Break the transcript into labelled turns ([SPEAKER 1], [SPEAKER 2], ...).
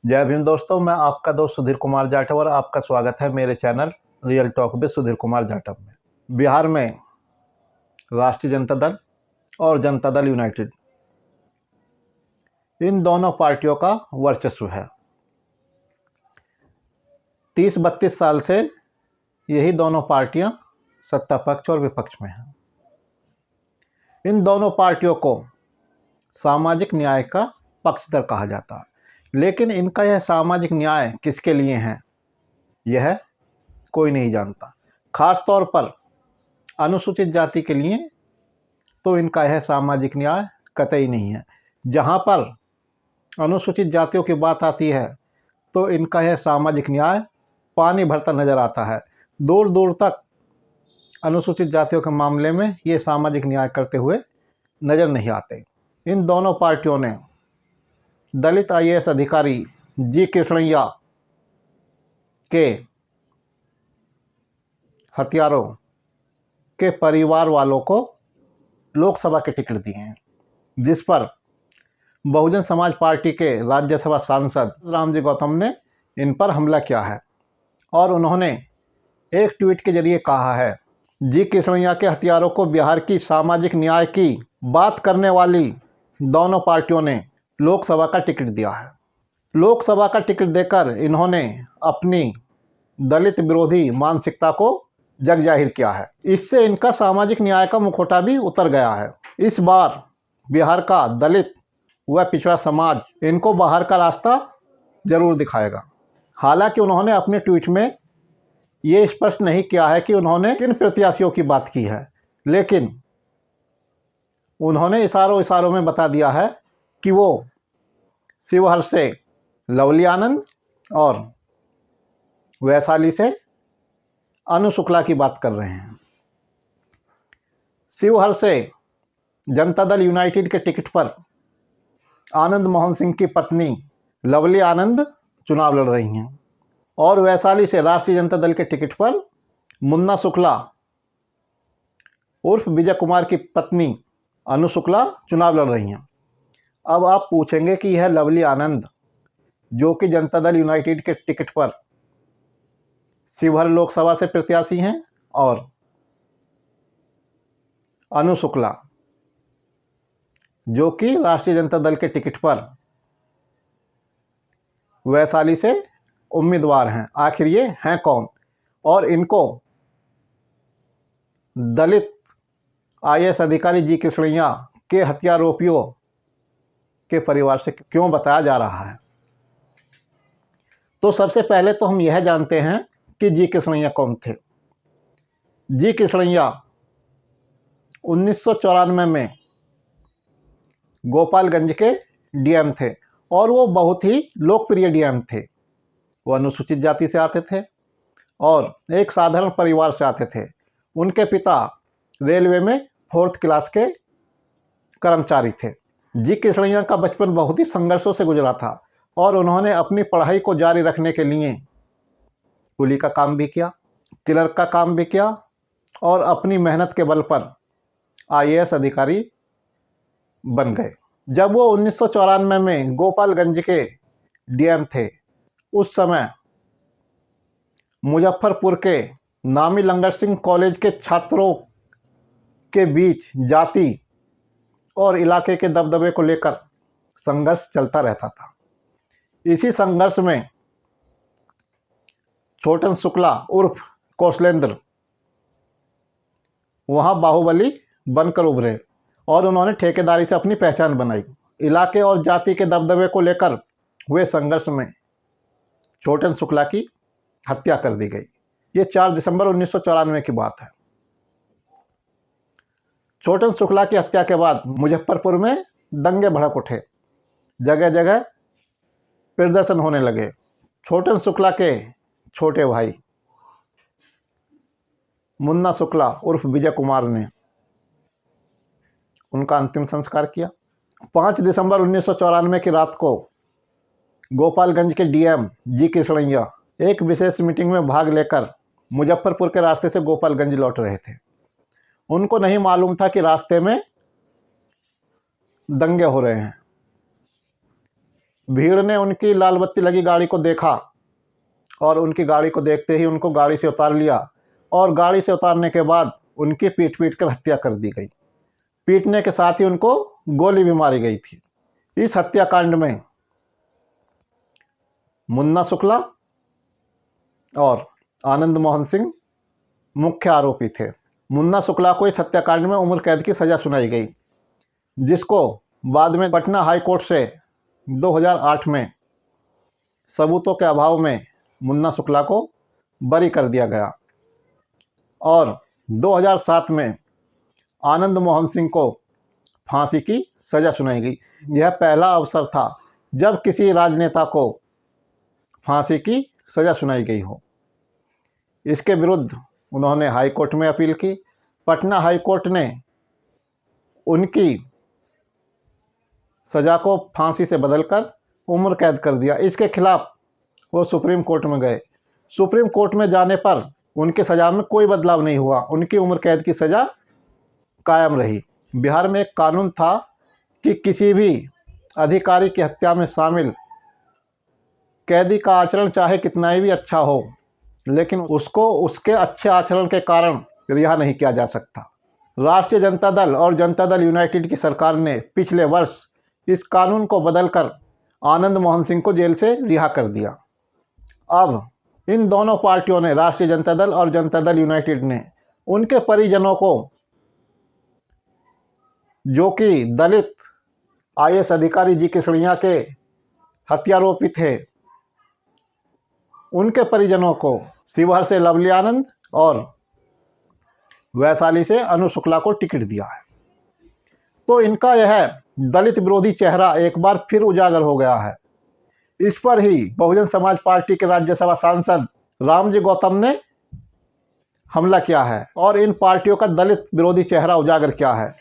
[SPEAKER 1] जय भीम दोस्तों, मैं आपका दोस्त सुधीर कुमार जाटव और आपका स्वागत है मेरे channel real talk with Sudhir Kumar Jatav में। बिहार में राष्ट्रीय जनता दल और जनता दल यूनाइटेड, इन दोनों पार्टियों का वर्चस्व है। 30-32 साल से यही दोनों पार्टियां सत्ता पक्ष और विपक्ष में हैं। इन दोनों पार्टियों को सामाजिक न्याय का पक्षधर कहा जाता है, लेकिन इनका यह सामाजिक न्याय किसके लिए है, यह कोई नहीं जानता। खास तौर पर अनुसूचित जाति के लिए तो इनका यह सामाजिक न्याय कतई नहीं है। जहाँ पर अनुसूचित जातियों की बात आती है तो इनका यह सामाजिक न्याय पानी भरता नजर आता है। दूर दूर तक अनुसूचित जातियों के मामले में ये सामाजिक न्याय करते हुए नजर नहीं आते। इन दोनों पार्टियों ने दलित आईएएस अधिकारी जी कृष्णैया के हत्यारों के परिवार वालों को लोकसभा के टिकट दिए हैं, जिस पर बहुजन समाज पार्टी के राज्यसभा सांसद रामजी गौतम ने इन पर हमला किया है और उन्होंने एक ट्वीट के जरिए कहा है, जी कृष्णैया के हत्यारों को बिहार की सामाजिक न्याय की बात करने वाली दोनों पार्टियों ने लोकसभा का टिकट दिया है। लोकसभा का टिकट देकर इन्होंने अपनी दलित विरोधी मानसिकता को जग जाहिर किया है। इससे इनका सामाजिक न्याय का मुखौटा भी उतर गया है। इस बार बिहार का दलित व पिछड़ा समाज इनको बाहर का रास्ता जरूर दिखाएगा। हालांकि उन्होंने अपने ट्वीट में ये स्पष्ट नहीं किया है कि उन्होंने किन प्रत्याशियों की बात की है, लेकिन उन्होंने इशारों में बता दिया है कि वो शिवहर से लवली आनंद और वैशाली से अनु शुक्ला की बात कर रहे हैं। शिवहर से जनता दल यूनाइटेड के टिकट पर आनंद मोहन सिंह की पत्नी लवली आनंद चुनाव लड़ रही हैं और वैशाली से राष्ट्रीय जनता दल के टिकट पर मुन्ना शुक्ला उर्फ विजय कुमार की पत्नी अनु शुक्ला चुनाव लड़ रही हैं। अब आप पूछेंगे कि यह लवली आनंद, जो कि जनता दल यूनाइटेड के टिकट पर शिवहर लोकसभा से प्रत्याशी हैं, और अनु शुक्ला, जो कि राष्ट्रीय जनता दल के टिकट पर वैशाली से उम्मीदवार हैं, आखिर ये हैं कौन और इनको दलित आईएएस अधिकारी जी कृष्णैया के हत्यारोपियों के परिवार से क्यों बताया जा रहा है। तो सबसे पहले तो हम यह जानते हैं कि जी कृष्णैया कौन थे। जी कृष्णैया 1994 में गोपालगंज के डीएम थे और वो बहुत ही लोकप्रिय डीएम थे। वो अनुसूचित जाति से आते थे और एक साधारण परिवार से आते थे। उनके पिता रेलवे में 4th क्लास के कर्मचारी थे। जी कृष्णैया का बचपन बहुत ही संघर्षों से गुजरा था और उन्होंने अपनी पढ़ाई को जारी रखने के लिए कुली का काम भी किया, क्लर्क का काम भी किया और अपनी मेहनत के बल पर आईएएस अधिकारी बन गए। जब वो 1994 में गोपालगंज के डीएम थे, उस समय मुजफ्फरपुर के नामी लंगर सिंह कॉलेज के छात्रों के बीच जाति और इलाके के दबदबे को लेकर संघर्ष चलता रहता था। इसी संघर्ष में छोटन शुक्ला उर्फ कौशलेंद्र वहां बाहुबली बनकर उभरे और उन्होंने ठेकेदारी से अपनी पहचान बनाई। इलाके और जाति के दबदबे को लेकर हुए संघर्ष में छोटन शुक्ला की हत्या कर दी गई। ये 4 दिसंबर 1994 की बात है। छोटन शुक्ला की हत्या के बाद मुजफ्फरपुर में दंगे भड़क उठे, जगह जगह प्रदर्शन होने लगे। छोटन शुक्ला के छोटे भाई मुन्ना शुक्ला उर्फ विजय कुमार ने उनका अंतिम संस्कार किया। 5 दिसंबर 1994 की रात को गोपालगंज के डीएम जी कृष्णैया एक विशेष मीटिंग में भाग लेकर मुजफ्फरपुर के रास्ते से गोपालगंज लौट रहे थे। उनको नहीं मालूम था कि रास्ते में दंगे हो रहे हैं। भीड़ ने उनकी लाल बत्ती लगी गाड़ी को देखा और उनकी गाड़ी को देखते ही उनको गाड़ी से उतार लिया और गाड़ी से उतारने के बाद उनकी पीट कर हत्या कर दी गई। पीटने के साथ ही उनको गोली भी मारी गई थी। इस हत्याकांड में मुन्ना शुक्ला और आनंद मोहन सिंह मुख्य आरोपी थे। मुन्ना शुक्ला को इस हत्याकांड में उम्र कैद की सज़ा सुनाई गई, जिसको बाद में पटना हाई कोर्ट से 2008 में सबूतों के अभाव में मुन्ना शुक्ला को बरी कर दिया गया और 2007 में आनंद मोहन सिंह को फांसी की सज़ा सुनाई गई। यह पहला अवसर था जब किसी राजनेता को फांसी की सज़ा सुनाई गई हो। इसके विरुद्ध उन्होंने हाई कोर्ट में अपील की। पटना हाई कोर्ट ने उनकी सज़ा को फांसी से बदलकर उम्र कैद कर दिया। इसके खिलाफ वो सुप्रीम कोर्ट में गए। सुप्रीम कोर्ट में जाने पर उनकी सज़ा में कोई बदलाव नहीं हुआ, उनकी उम्र कैद की सज़ा कायम रही। बिहार में एक कानून था कि किसी भी अधिकारी की हत्या में शामिल कैदी का आचरण चाहे कितना ही भी अच्छा हो, लेकिन उसको उसके अच्छे आचरण के कारण रिहा नहीं किया जा सकता। राष्ट्रीय जनता दल और जनता दल यूनाइटेड की सरकार ने पिछले वर्ष इस कानून को बदलकर आनंद मोहन सिंह को जेल से रिहा कर दिया। अब इन दोनों पार्टियों ने, राष्ट्रीय जनता दल और जनता दल यूनाइटेड ने, उनके परिजनों को, जो कि दलित IAS अधिकारी जी कृष्णैया के हत्यारोपी थे, उनके परिजनों को शिवहर से लवली आनंद और वैशाली से अनु शुक्ला को टिकट दिया है। तो इनका यह दलित विरोधी चेहरा एक बार फिर उजागर हो गया है। इस पर ही बहुजन समाज पार्टी के राज्यसभा सांसद रामजी गौतम ने हमला किया है और इन पार्टियों का दलित विरोधी चेहरा उजागर किया है।